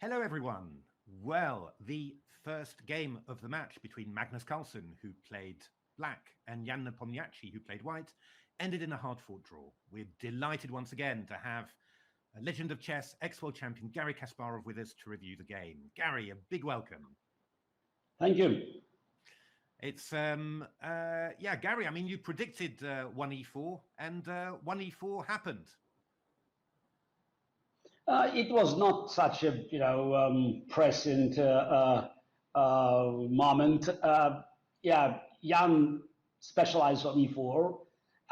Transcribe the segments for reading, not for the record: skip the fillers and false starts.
Hello, everyone. Well, the first game of the match between Magnus Carlsen, who played black, and Jan Nepomniachtchi, who played white, ended in a hard-fought draw. We're delighted once again to have a legend of chess, ex-world champion Garry Kasparov with us to review the game. Garry, a big welcome. Thank you. It's, Garry, I mean, you predicted 1e4, and 1e4 happened. It was not such a, present moment. Jan specialized on e4,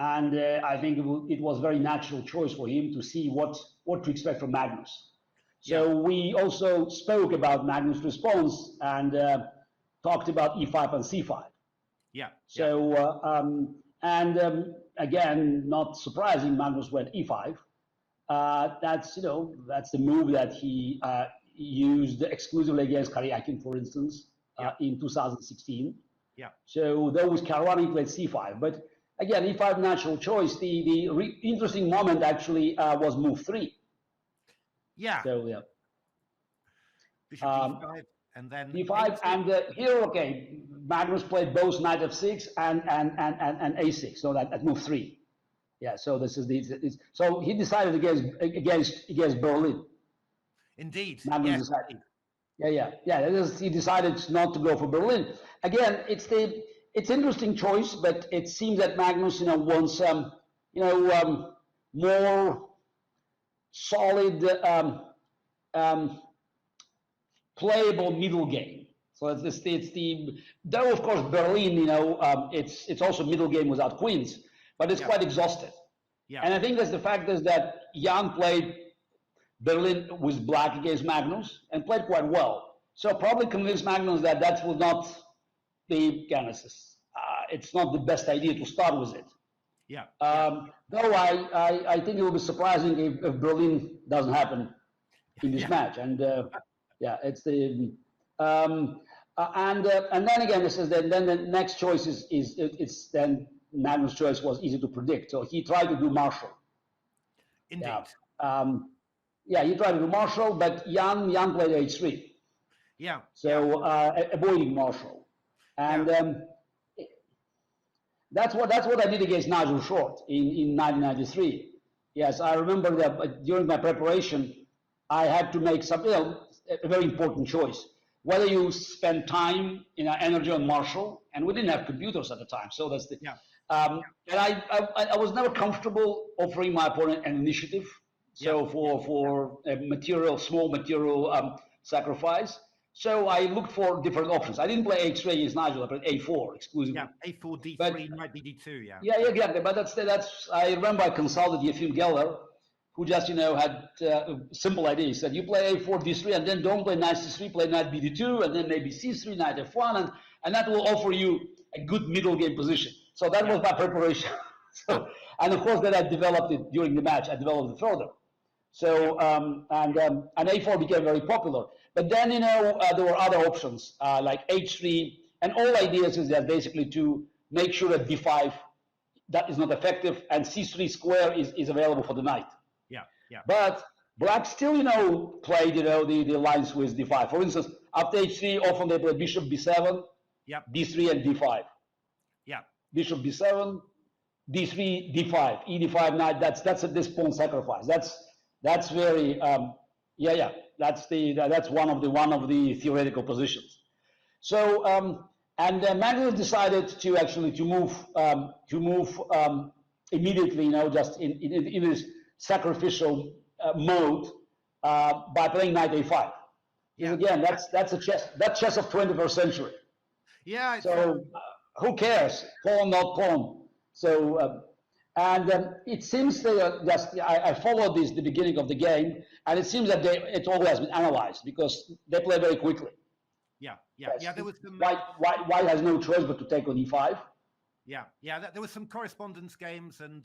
and I think it was a very natural choice for him to see what to expect from Magnus. So we also spoke about Magnus' response and talked about e5 and c5. Yeah. So again, not surprising, Magnus went e5. That's the move that he used exclusively against Karyakin, for instance, in 2016. Yeah. So there was Caruana played c5, but again, e5 natural choice. The interesting moment actually was move 3. Yeah. So yeah. Bishop d5 and then d5 and here, okay, Magnus played both knight f6 and a6. So that move 3. Yeah, so this is so he decided against Berlin. Indeed. Magnus decided. He decided not to go for Berlin. Again, it's interesting choice, but it seems that Magnus, wants more solid, playable middle game. So it's the though of course Berlin, it's also middle game without queens. But it's quite exhausted. Yeah. And I think that's the fact is that Jan played Berlin with black against Magnus and played quite well. So probably convinced Magnus that that was not the genesis. It's not the best idea to start with it. Yeah. Though I think it will be surprising if Berlin doesn't happen in this match. And it's the and then again this is then the next choice is then. Magnus' choice was easy to predict, so he tried to do Marshall. Indeed. He tried to do Marshall, but Jan played h3. Yeah. So avoiding Marshall, and that's what I did against Nigel Short in 1993. Yes, I remember that during my preparation, I had to make a very important choice. Whether you spend time, energy on Marshall, and we didn't have computers at the time, so that's the. And I was never comfortable offering my opponent an initiative. So for a small material sacrifice. So I looked for different options. I didn't play h3 against Nigel. I played a4 exclusively. Yeah, a4, d3, knight b d2. Yeah, exactly. But that's. I remember I consulted Yefim Geller, who just had a simple idea. He said, you play a4, d3, and then don't play knight c3, play knight bd2, and then maybe c3, knight f1, and that will offer you a good middle game position. So that was my preparation. And of course, then I developed it during the match. I developed it further. So and a4 became very popular. But then there were other options like h3, and all ideas is that basically to make sure that d5 that is not effective, and c3 square is available for the knight. Yeah. But black still, played, the lines with d5. For instance, after h3, often they play bishop b7, d3 and d5. Yeah. Bishop b7, d3, d5, e d5 knight. That's a this pawn sacrifice. That's very That's one of the theoretical positions. So and Magnus decided to move immediately, just in this sacrificial mode by playing knight a5. Yeah. Again, that's a chess. That's chess of 21st century. Yeah. So who cares? Pawn, not pawn. So it seems that I followed the beginning of the game, and it seems that it all has been analyzed because they play very quickly. Yeah. There was some. White has no choice but to take on e5. There was some correspondence games, and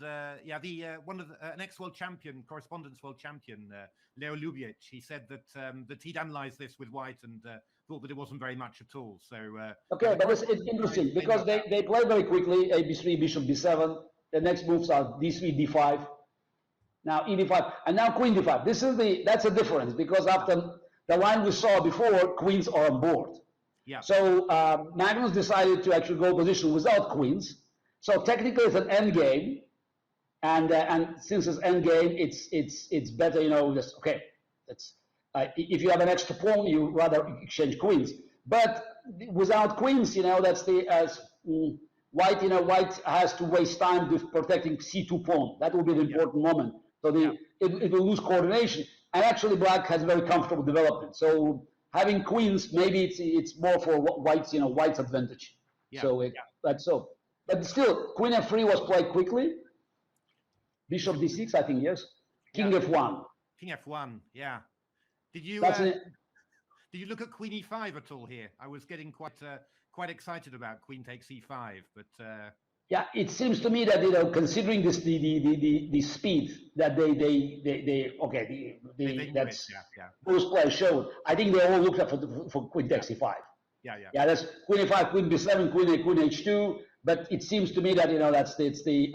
one of an ex-world champion, world champion, Leo Lubic, he said that he'd analysed this with white and thought that it wasn't very much at all. So okay, but it's interesting because they play very quickly. A b3, bishop b7. The next moves are d3, d5. Now e d5, and now queen d5. That's a difference because after the line we saw before, queens are on board. Yeah. So Magnus decided to actually go position without queens. So technically it's an endgame, and since it's endgame, it's better, you know, just okay. That's if you have an extra pawn, you rather exchange queens. But without queens, you know, that's the white. You know, white has to waste time with protecting c2 pawn. That will be the important moment. So it will lose coordination. And actually, black has very comfortable development. So having queens, maybe it's more for white's, you know, white's advantage. Yeah. So that's so. But still, queen f3 was played quickly. Bishop d6, I think, yes. King f1. King f1, yeah. Did you did you look at queen e5 at all here? I was getting quite excited about queen takes e5, but yeah, it seems to me that, you know, considering this the speed that those players showed, I think they all looked up for queen takes e5. Yeah. That's queen e5, queen b7, queen h2. But it seems to me that, you know, it's the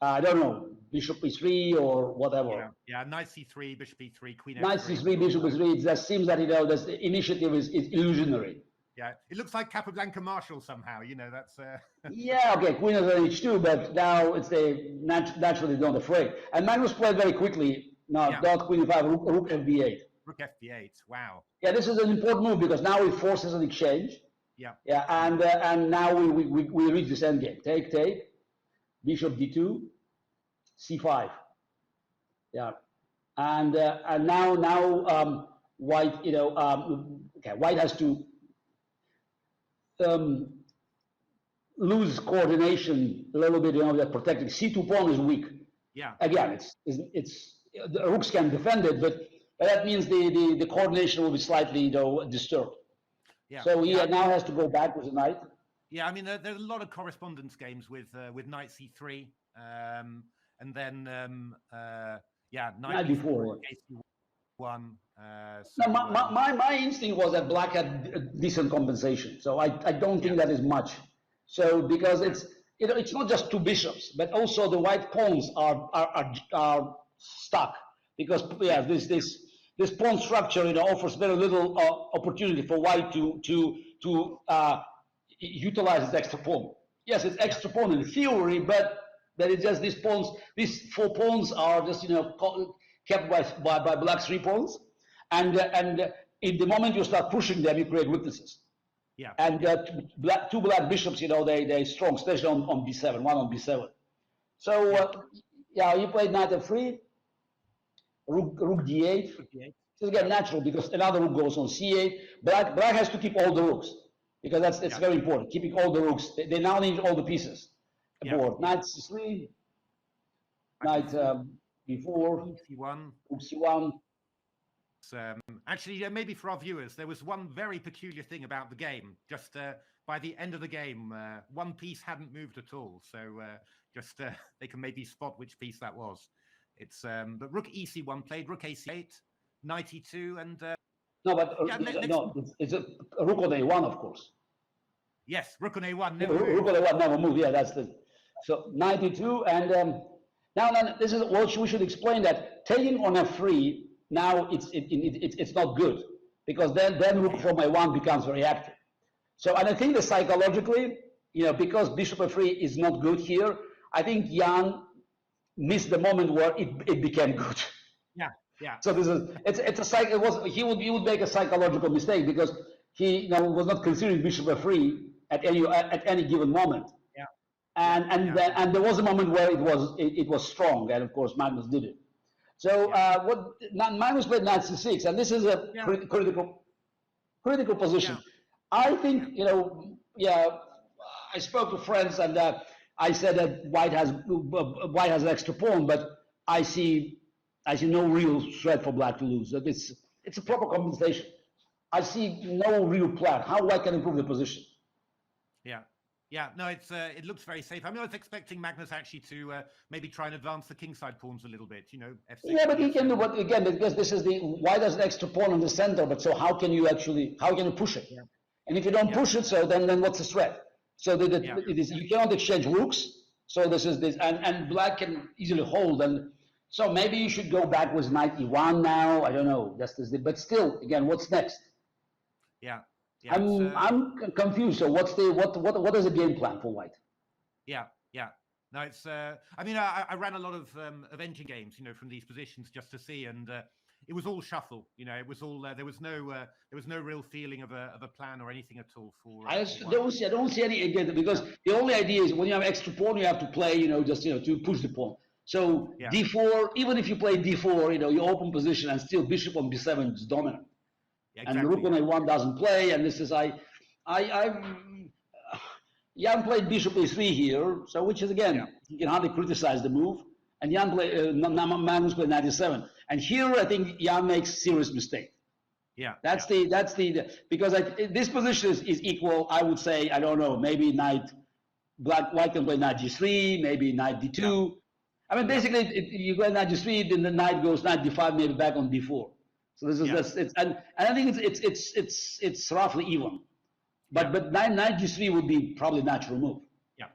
I don't know, bishop e3 or whatever. Yeah, knight c3, bishop e3, queen f3. Knight c3, bishop e3. It just seems that, you know, the initiative is illusionary. Yeah, it looks like Capablanca Marshall somehow. You know, that's. Yeah, okay, queen is on h2, but now it's naturally not afraid. And Magnus played very quickly. Now, not queen e5, rook fb8. Rook fb8. Wow. Yeah, this is an important move because now it forces an exchange. Yeah. Yeah, and now we reach this endgame. Take, bishop d2, c5. Yeah, and now white, you know, okay, white has to lose coordination a little bit, you know, that protecting c2 pawn is weak. Yeah. Again, it's the rooks can defend it, but that means the coordination will be slightly, you know, disturbed. Yeah. So he now has to go back with a knight. Yeah, I mean, there's a lot of correspondence games with knight c3, and then knight before c1. So my instinct was that black had a decent compensation, so I don't think that is much. So because it's, you know, it's not just two bishops, but also the white pawns are stuck because this pawn structure, you know, offers very little opportunity for white to utilize its extra pawn. Yes, it's extra pawn in theory, but that is just these pawns. These 4 pawns are just, you know, kept by black's 3 pawns, and in the moment you start pushing them, you create weaknesses. Yeah. And two black bishops, you know, they strong, especially on b7, one on b7. So you played knight f3, rook d8. It's again natural because another rook goes on c8. Black has to keep all the rooks because that's very important. Keeping all the rooks. They now need all the pieces aboard. Knight c3, knight b4, c1, rook c1. Actually, maybe for our viewers, there was one very peculiar thing about the game. Just by the end of the game, one piece hadn't moved at all. So they can maybe spot which piece that was. It's but rook ec1 played, rook ac8, knight e2, and no, but it's a rook on a1, of course. Yes, rook on a1 never moved. Rook on a1 never moved. Yeah, that's the so knight e2, and now this is what we should explain, that taking on f3 now it's not good because then rook from a1 becomes very active. So, and I think that psychologically, you know, because bishop f3 is not good here, I think Jan missed the moment where it became good. Yeah. So this is he would make a psychological mistake because he, you know, was not considering bishop f3 at any given moment. Yeah. And there was a moment where it was strong, and of course Magnus did it. So Magnus played knight c6, and this is a critical position. Yeah. I think, you know, I spoke to friends and I said that white has an extra pawn, but I see no real threat for black to lose. It's a proper compensation. I see no real plan how white can improve the position. Yeah, no, it looks very safe. I mean, I was expecting Magnus actually to maybe try and advance the kingside pawns a little bit, you know, f6. Yeah, but he can do what, again, because this is white has an extra pawn in the center, but so how can you push it? Yeah. And if you don't push it, so then what's the threat? So you cannot exchange rooks. So this and black can easily hold, and So maybe you should go back with knight e1 now. I don't know. But still, again, what's next? Yeah. Yeah. I'm confused. So what is the game plan for white? Yeah. Yeah. No, it's. I mean, I ran a lot of endgame games, from these positions just to see, and it was all shuffle. It was all. There was no real feeling of a plan or anything at all for. I don't see any again, because the only idea is when you have extra pawn, you have to play, to push the pawn. So yeah. d4, even if you play d4, you open position and still bishop on b7 is dominant. Yeah, exactly. And rook on a1 doesn't play, and this is Jan played bishop a3 here, so which is again you can hardly criticize the move. And Jan Magnus played knight e7, and here I think Jan makes serious mistake. Yeah, that's the because this position is equal. I would say, I don't know, maybe white can play knight g3, maybe knight d2. Yeah. I mean, basically, you go knight g3, then the knight goes knight d5, maybe back on d4. So this is and I think it's roughly even. But knight g3 would be probably natural move. Yeah.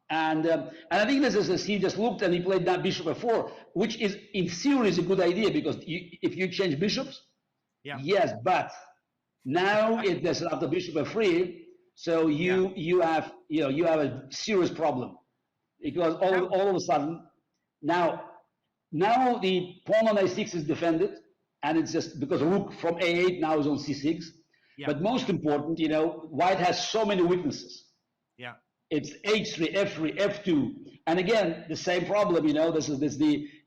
And I think this is he just looked and he played that bishop f4, which is in theory is a good idea, because if you change bishops, yes, but now there's after bishop f3, so you have a serious problem, because all of a sudden now the pawn on a6 is defended, and it's just because rook from a8 now is on c6. Yeah. But most important, white has so many weaknesses. Yeah. It's h3, f3, f2, and again the same problem.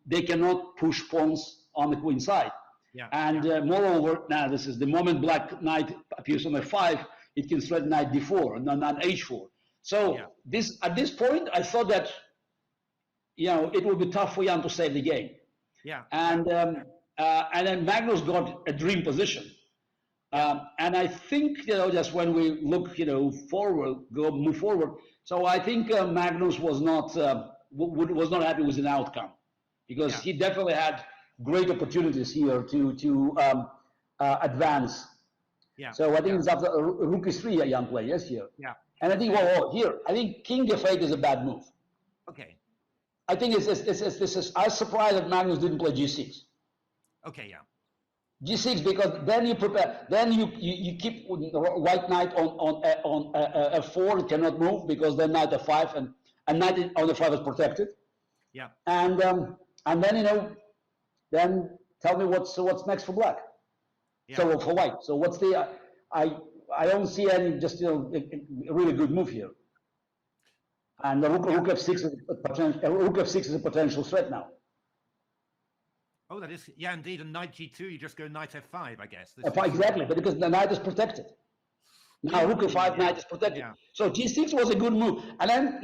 They cannot push pawns on the queen side. Yeah. And moreover, now this is the moment black knight appears on f5, it can threaten knight d4 and not h4. So at this point, I thought that it would be tough for Jan to save the game. Yeah. And then Magnus got a dream position. And I think, just when we look, move forward. So I think Magnus was not happy with the outcome, because he definitely had great opportunities here to advance. Yeah. So I think it's after rook e3 a Jan play, yes, here. Yeah. And I think here I think king f8 is a bad move. Okay. I think I was surprised that Magnus didn't play g6. Okay, yeah. g6, because then you prepare, then you keep white knight on f4, it cannot move, because then knight f5 and knight on f5 is protected. Yeah. And then then tell me what's next for black. Yeah. So for white. So what's the I don't see any just a really good move here. And the rook f6 is a potential threat now. Oh, that is, indeed. And knight g2, you just go knight f5, I guess. Exactly, but because the knight is protected. Now rook f5, knight is protected. Yeah. So g6 was a good move. And then,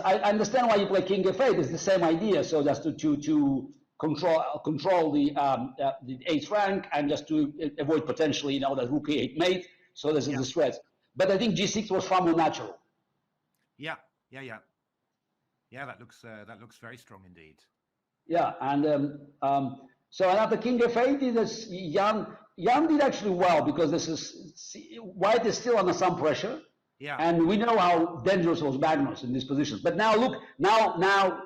I understand why you play king f8. It's the same idea. So just to control the eighth rank, and just to avoid potentially, that rook e8 mate. So this is the threat. But I think g6 was far more natural. Yeah. That looks very strong indeed. Yeah, and so after king f8, Jan did actually well, because white is still under some pressure. Yeah. And we know how dangerous was Magnus in these positions. But now look, now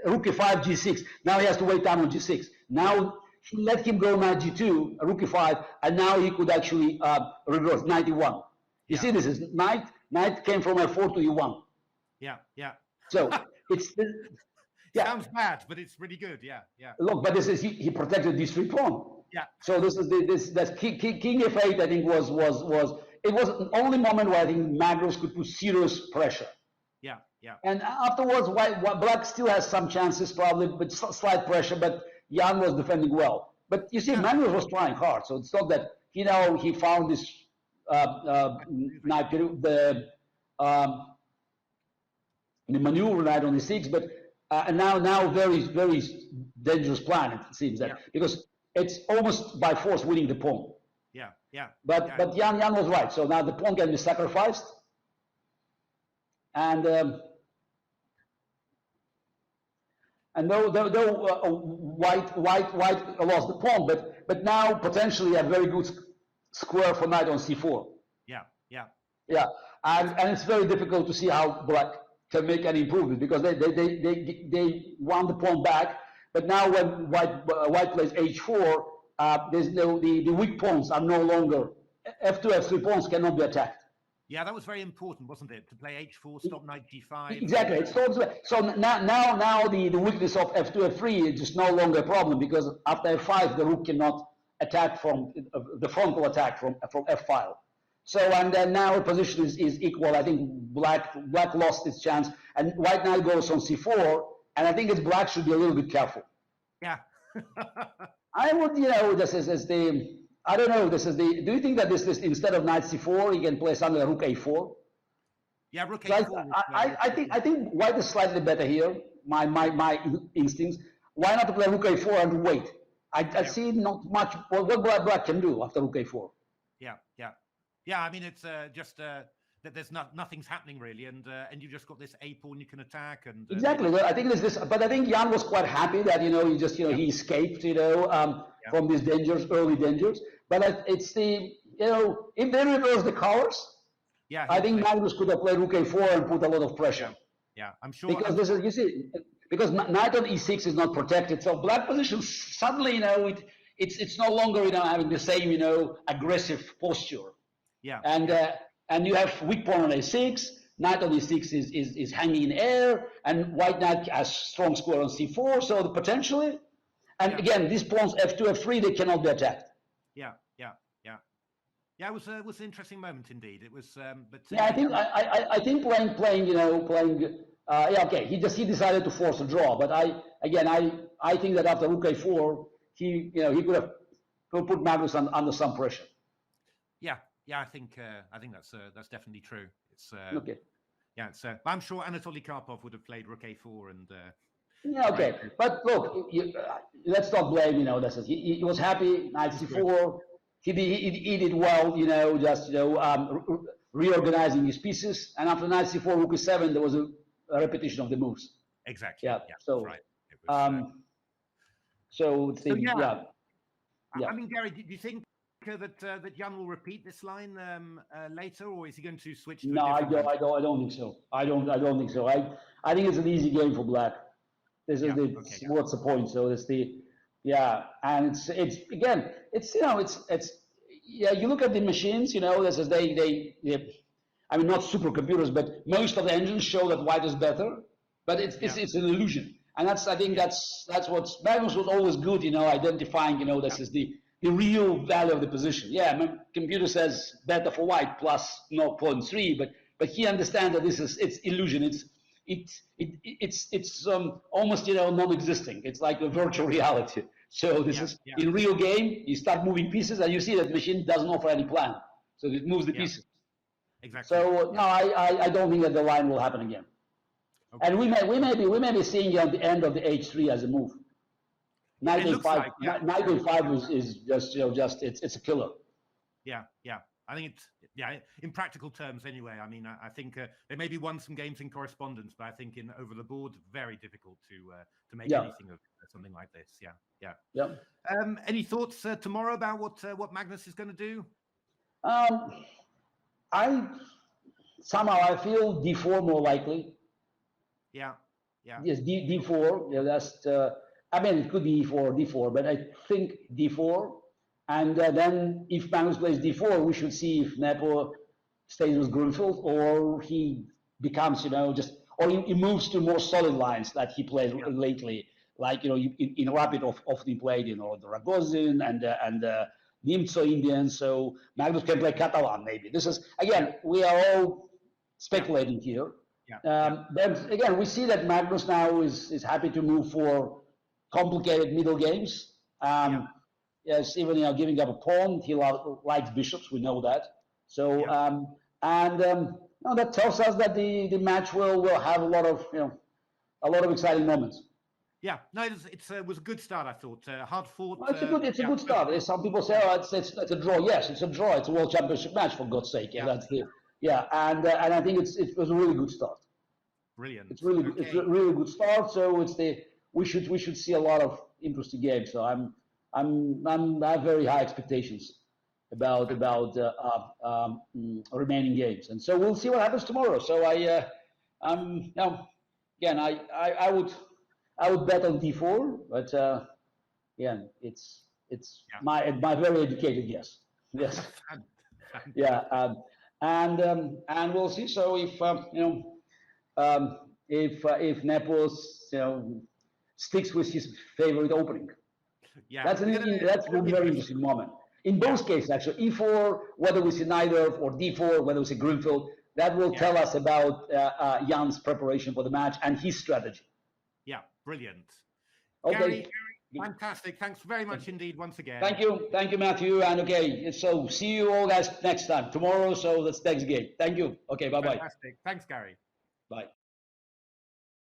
rook e5, g6. Now he has to wait time on g6. Now he let him go knight g2, rook e5, and now he could actually reverse knight e1. You see, this is knight came from f4 to e1. Yeah. So it's sounds bad, but it's really good. Yeah. Look, but this is he protected these 3 pawns. Yeah. So this is that's king f8. I think was it was the only moment where I think Magnus could put serious pressure. Yeah. And afterwards, black still has some chances, probably, but slight pressure. But Jan was defending well. But you see, Magnus was trying hard. So it's not that he found this knight the maneuver knight on e6, but and now very, very dangerous plan, it seems, that because it's almost by force winning the pawn. Yeah. But Jan was right. So now the pawn can be sacrificed, and though white lost the pawn, but now potentially a very good square for knight on c4. Yeah. And it's very difficult to see how black can make any improvement because they want the pawn back. But now when white plays h4, there's the weak pawns are no longer f2, f3 pawns cannot be attacked. Yeah, that was very important, wasn't it? To play h4, stop knight g5. Exactly. So now the weakness of f2, f3 is just no longer a problem because after f5 the rook cannot attack from the frontal attack from f file. So and then now position is equal. I think black lost its chance, and white now goes on c4, and I think it's black should be a little bit careful. Yeah. I would, this is the. I don't know. This is the. Do you think that this instead of knight c4, he can play something like rook a4? Yeah, rook a4. I think white is slightly better here. My instincts. Why not to play rook a4 and wait? I see not much. What black can do after rook a4. Yeah. I mean, it's just that there's nothing's happening really, and you just got this a pawn you can attack and exactly. Well, I think there's this, but I think Jan was quite happy that he just he escaped from these early dangers. But it's the if they reverse the colors, I think Magnus could have played rook a4 and put a lot of pressure. Yeah, I'm sure. Because this is because knight on e6 is not protected, so black position suddenly it's no longer having the same aggressive posture. Yeah. And you have weak pawn on a6, knight on e6 is hanging in air, and white knight has strong square on c4, so potentially, and again, these pawns f2, f3, they cannot be attacked. Yeah, it was an interesting moment indeed. It was, but I think playing, okay, he decided to force a draw, but I think that after rook a4, he could have put Magnus under some pressure. Yeah, I think that's definitely true. It's okay. Yeah, it's. I'm sure Anatoly Karpov would have played rook a4 and. Yeah, okay, but look, let's not blame. He was happy. Knight c4. He did well. Just reorganizing his pieces, and after knight c4, rook e7, there was a repetition of the moves. Exactly. Yeah. So right. It was, yeah. I mean, Gary, do you think that Jan will repeat this line later, or is he going to switch to I don't think so. I don't think so. I think it's an easy game for black. This is what's the point? So it's and it's again, you look at the machines, this is they I mean, not supercomputers, but most of the engines show that white is better, but it's an illusion, and I think that's what Magnus was always good, identifying, this is the real value of the position. Yeah, my computer says better for white plus 0.3, but he understands that it's illusion. It's almost non-existing. It's like a virtual reality. So this is in real game. You start moving pieces, and you see that the machine doesn't offer any plan, so it moves the pieces. Exactly. So no, I don't think that the line will happen again. Okay. And we may be seeing the end of the h3 as a move. Knight a5 is just it's a killer. Yeah. I think it's in practical terms anyway. I mean, I think they maybe won some games in correspondence, but I think in over the board, very difficult to make anything of something like this. Yeah. Any thoughts tomorrow about what Magnus is going to do? I feel d4 more likely. Yeah. Yes, d4. Yeah, that's. I mean, it could be d4, but I think d4. And then if Magnus plays d4, we should see if Nepo stays with Grunfeld, or he becomes, or he moves to more solid lines that he played lately, like, in Rapid often played, the Ragozin and Nimzo Indian. So Magnus can play Catalan, maybe. This is, again, we are all speculating here. Then again, we see that Magnus now is happy to move for complicated middle games. Yes, even giving up a pawn, he likes bishops. We know that. So that tells us that the match will have a lot of exciting moments. Yeah, no, it was a good start. I thought hard fought. Well, it's a good start. Some people say, it's a draw. Yes, it's a draw. It's a World Championship match, for God's sake. And I think it was a really good start. Brilliant. It's a really good start. So we should see a lot of interesting games. So I have very high expectations about remaining games, and so we'll see what happens tomorrow. So Now, again, I would bet on d4, but again, it's my very educated guess. Yes. Yeah, and we'll see. So if if Nepos sticks with his favorite opening, that's a very interesting moment. In both cases, actually, e4, whether we see Najdorf, or d4, whether we see Grünfeld, that will tell us about Jan's preparation for the match and his strategy. Yeah, brilliant. Okay. Gary, fantastic. Thanks very much indeed once again. Thank you, Matthew. And okay, so see you all guys next time tomorrow. So that's next game. Thank you. Okay, bye-bye. Fantastic. Thanks, Gary. Bye.